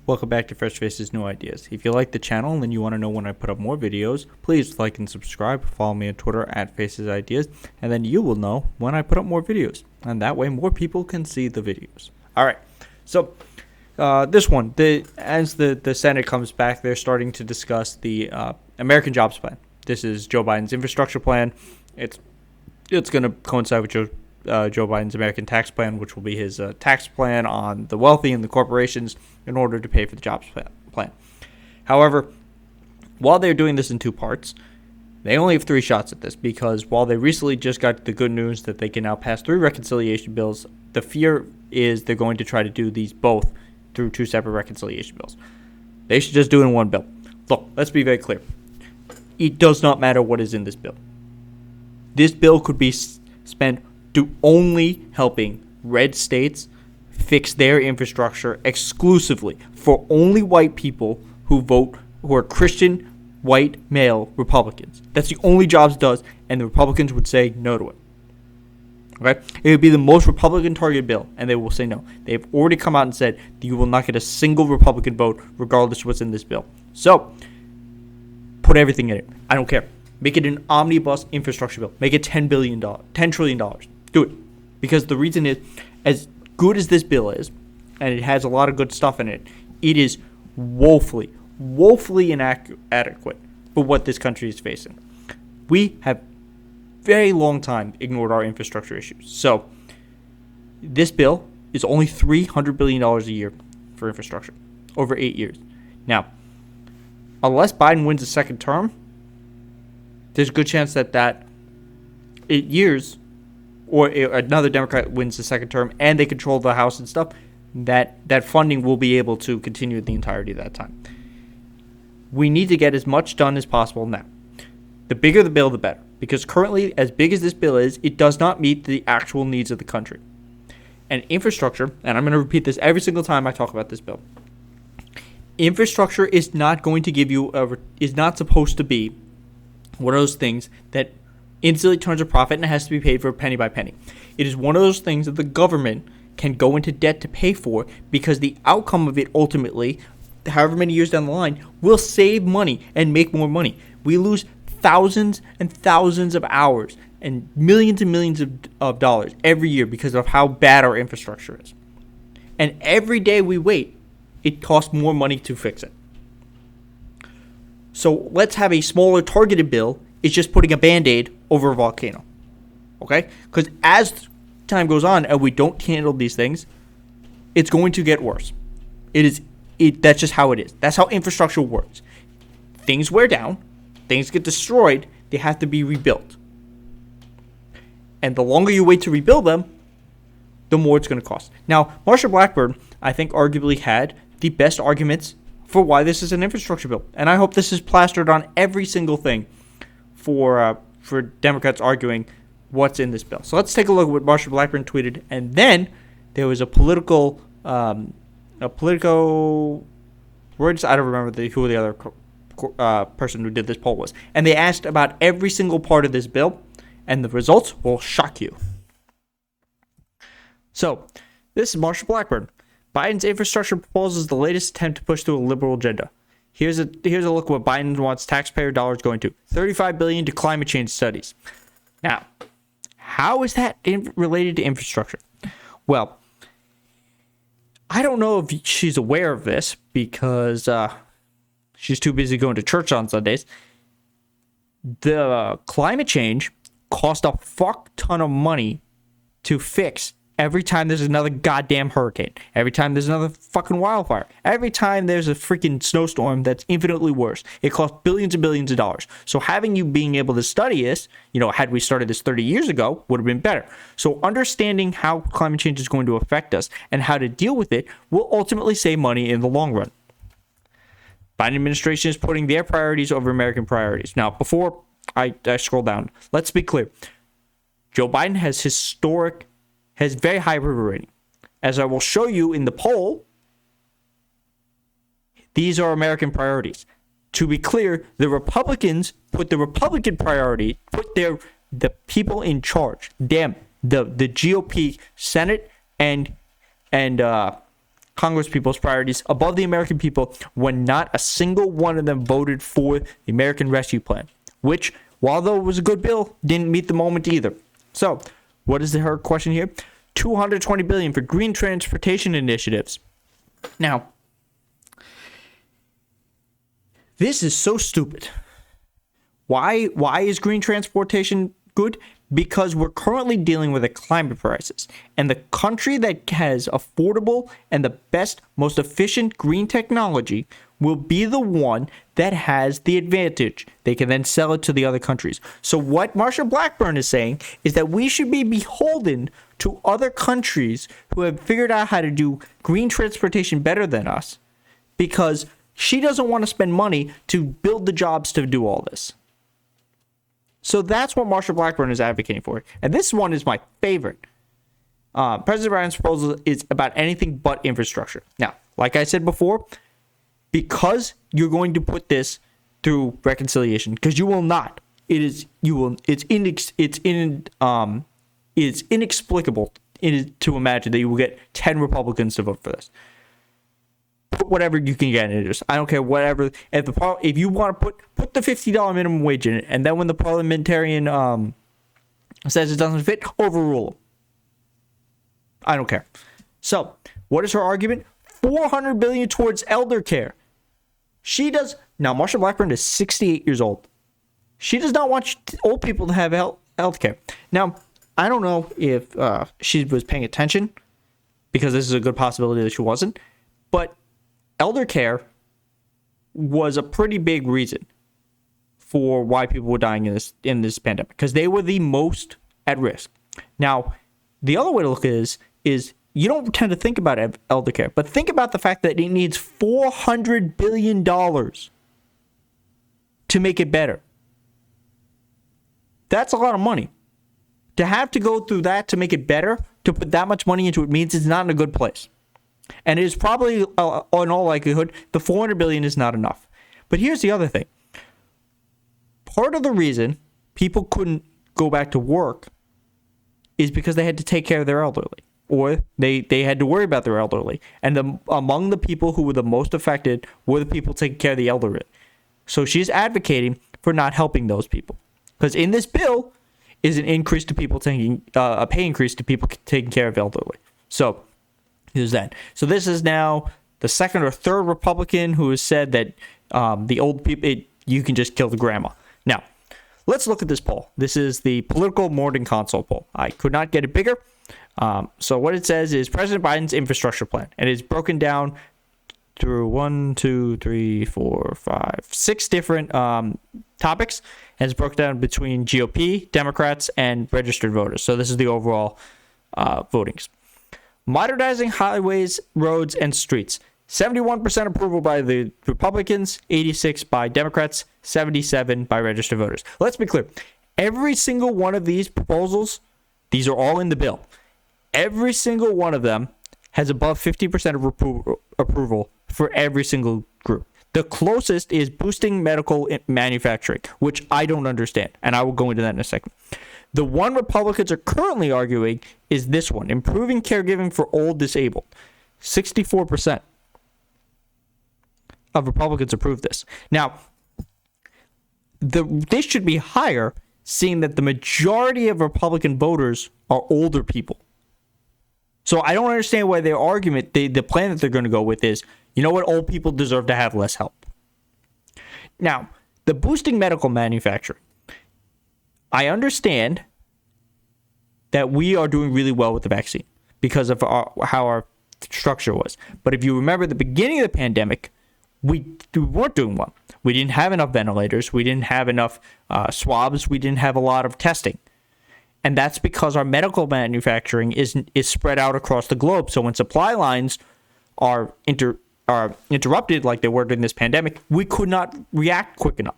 welcome back to Fresh Faces New Ideas. If you like the channel and you want to know when I put up more videos, please like and subscribe. Follow me on Twitter at Faces Ideas, and then you will know when I put up more videos, and that way more people can see the videos. Alright, so this one, as the Senate comes back, they're starting to discuss the American Jobs Plan. This is Joe Biden's infrastructure plan. It's going to coincide with Joe Biden's American tax plan, which will be his tax plan on the wealthy and the corporations in order to pay for the jobs plan. However, while they're doing this in two parts, they only have 3 shots at this, because while they recently just got the good news that they can now pass 3 reconciliation bills, the fear is they're going to try to do these both through 2 separate reconciliation bills. They should just do it in one bill. Look, let's be very clear. It does not matter what is in this bill. This bill could be spent to only helping red states fix their infrastructure exclusively for only white people who are Christian, white, male Republicans. That's the only jobs it does, and the Republicans would say no to it. Okay? It would be the most Republican targeted bill, and they will say no. They've already come out and said that you will not get a single Republican vote regardless of what's in this bill. So, put everything in it. I don't care. Make it an omnibus infrastructure bill. Make it $10 trillion. Do it. Because the reason is, as good as this bill is, and it has a lot of good stuff in it, it is woefully inadequate for what this country is facing. We have very long time ignored our infrastructure issues. So, this bill is only $300 billion a year for infrastructure over 8 years. Now, unless Biden wins a second term, there's a good chance that 8 years, or another Democrat wins the second term and they control the House and stuff, that funding will be able to continue the entirety of that time. We need to get as much done as possible now. The bigger the bill, the better. Because currently, as big as this bill is, it does not meet the actual needs of the country. And infrastructure, and I'm going to repeat this every single time I talk about this bill, infrastructure is not going to give you is not supposed to be one of those things that instantly turns a profit and it has to be paid for penny by penny. It is one of those things that the government can go into debt to pay for, because the outcome of it ultimately, however many years down the line, will save money and make more money. We lose thousands and thousands of hours and millions of dollars every year because of how bad our infrastructure is. And every day we wait, it costs more money to fix it. So let's have a smaller targeted bill. It's just putting a Band-Aid over a volcano. Okay? Because as time goes on and we don't handle these things, it's going to get worse. That's just how it is. That's how infrastructure works. Things wear down. Things get destroyed. They have to be rebuilt. And the longer you wait to rebuild them, the more it's going to cost. Now, Marsha Blackburn, I think, arguably had the best arguments for why this is an infrastructure bill. And I hope this is plastered on every single thing for Democrats arguing what's in this bill. So let's take a look at what Marsha Blackburn tweeted. And then there was a political words. I don't remember who the other person who did this poll was. And they asked about every single part of this bill, and the results will shock you. So, this is Marsha Blackburn. Biden's infrastructure proposal is the latest attempt to push through a liberal agenda. Here's a look at what Biden wants taxpayer dollars going to. $35 billion to climate change studies. Now, how is that related to infrastructure? Well, I don't know if she's aware of this because she's too busy going to church on Sundays. The climate change cost a fuck ton of money to fix every time there's another goddamn hurricane. Every time there's another fucking wildfire. Every time there's a freaking snowstorm that's infinitely worse. It costs billions and billions of dollars. So having you being able to study this, had we started this 30 years ago, would have been better. So understanding how climate change is going to affect us and how to deal with it will ultimately save money in the long run. Biden administration is putting their priorities over American priorities. Now, before I scroll down, let's be clear. Joe Biden has very high approval rating. As I will show you in the poll, these are American priorities. To be clear, the Republicans put the Republican priority, the people in charge, the GOP Senate and Congress people's priorities above the American people when not a single one of them voted for the American Rescue Plan, which, while though it was a good bill, didn't meet the moment either. So, what is her question here? $220 billion for green transportation initiatives. Now, this is so stupid. Why is green transportation good? Because we're currently dealing with a climate crisis, and the country that has affordable and the best, most efficient green technology will be the one that has the advantage. They can then sell it to the other countries. So what Marsha Blackburn is saying is that we should be beholden to other countries who have figured out how to do green transportation better than us, because she doesn't want to spend money to build the jobs to do all this. So that's what Marsha Blackburn is advocating for. And this one is my favorite. President Biden's proposal is about anything but infrastructure. Now, like I said before, because you're going to put this through reconciliation, because you will not. It's inexplicable to imagine that you will get 10 Republicans to vote for this. Put whatever you can get in it. I don't care, whatever. If you want to put the $50 minimum wage in it, and then when the parliamentarian says it doesn't fit, overrule them. I don't care. So, what is her argument? $400 billion towards elder care. Now, Marsha Blackburn is 68 years old. She does not want old people to have health care. Now, I don't know if she was paying attention, because this is a good possibility that she wasn't, but elder care was a pretty big reason for why people were dying in this pandemic, because they were the most at risk. Now, the other way to look at it is you don't tend to think about elder care, but think about the fact that it needs $400 billion to make it better. That's a lot of money. To have to go through that to make it better, to put that much money into it, means it's not in a good place. And it is probably, in all likelihood, the $400 billion is not enough. But here's the other thing. Part of the reason people couldn't go back to work is because they had to take care of their elderly, or they had to worry about their elderly. And among the people who were the most affected were the people taking care of the elderly. So she's advocating for not helping those people. Because in this bill is an increase to people a pay increase to people taking care of elderly. So here's that. So this is now the second or third Republican who has said that the old people, you can just kill the grandma. Now, let's look at this poll. This is the Political Morning Consult poll. I could not get it bigger. So what it says is President Biden's infrastructure plan, and it's broken down through 6 different topics, and it's broken down between GOP, Democrats, and registered voters. So this is the overall votings. Modernizing highways, roads, and streets. 71% approval by the Republicans, 86% by Democrats, 77% by registered voters. Let's be clear. Every single one of these proposals, these are all in the bill. Every single one of them has above 50% of approval for every single group. The closest is boosting medical manufacturing, which I don't understand, and I will go into that in a second. The one Republicans are currently arguing is this one, improving caregiving for old disabled. 64% of Republicans approve this. Now, this should be higher, seeing that the majority of Republican voters are older people. So I don't understand why their argument, the plan that they're going to go with is, you know what, old people deserve to have less help. Now, the boosting medical manufacturing. I understand that we are doing really well with the vaccine because of how our structure was. But if you remember the beginning of the pandemic, we weren't doing well. We didn't have enough ventilators. We didn't have enough swabs. We didn't have a lot of testing. And that's because our medical manufacturing is spread out across the globe. So when supply lines are interrupted like they were during this pandemic, we could not react quick enough.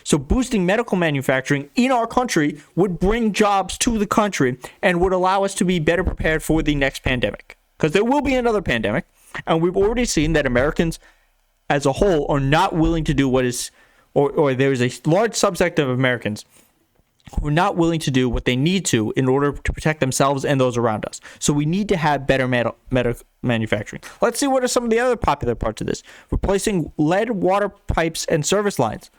So boosting medical manufacturing in our country would bring jobs to the country and would allow us to be better prepared for the next pandemic. Because there will be another pandemic, and we've already seen that Americans as a whole are not willing to do what is, or there's a large subset of Americans who are not willing to do what they need to in order to protect themselves and those around us. So we need to have better medical manufacturing. Let's see what are some of the other popular parts of this. Replacing lead water pipes and service lines.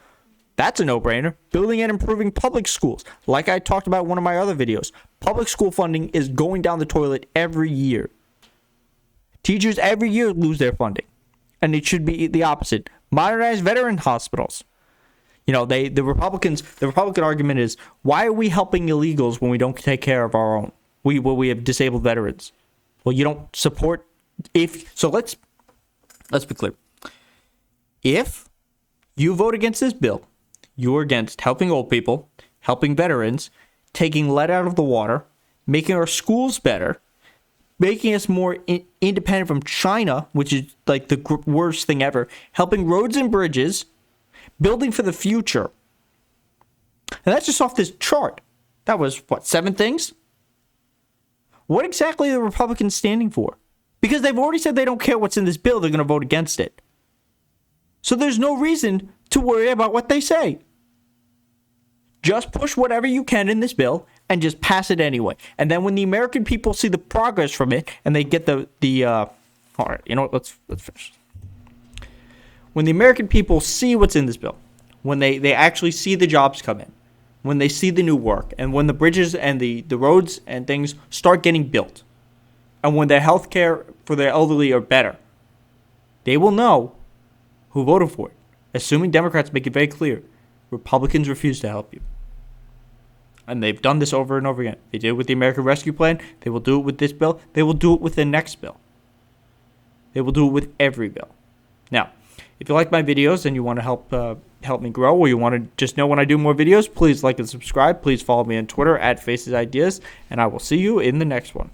That's a no-brainer. Building and improving public schools. Like I talked about in one of my other videos, public school funding is going down the toilet every year. Teachers every year lose their funding. And it should be the opposite. Modernize veteran hospitals. You know, the Republican argument is, why are we helping illegals when we don't take care of our own? We have disabled veterans. Well, you don't support let's be clear. If you vote against this bill, you're against helping old people, helping veterans, taking lead out of the water, making our schools better, making us more independent from China, which is like the worst thing ever, helping roads and bridges, building for the future. And that's just off this chart. That was, 7 things? What exactly are the Republicans standing for? Because they've already said they don't care what's in this bill, they're going to vote against it. So there's no reason to worry about what they say. Just push whatever you can in this bill and just pass it anyway. And then when the American people see the progress from it and they get all right, you know what, let's finish. When the American people see what's in this bill, when they actually see the jobs come in, when they see the new work, and when the bridges and the roads and things start getting built, and when their health care for their elderly are better, they will know who voted for it. Assuming Democrats make it very clear, Republicans refuse to help you. And they've done this over and over again. They did it with the American Rescue Plan. They will do it with this bill. They will do it with the next bill. They will do it with every bill. Now, if you like my videos and you want to help me grow, or you want to just know when I do more videos, please like and subscribe. Please follow me on Twitter @FacesIdeas, and I will see you in the next one.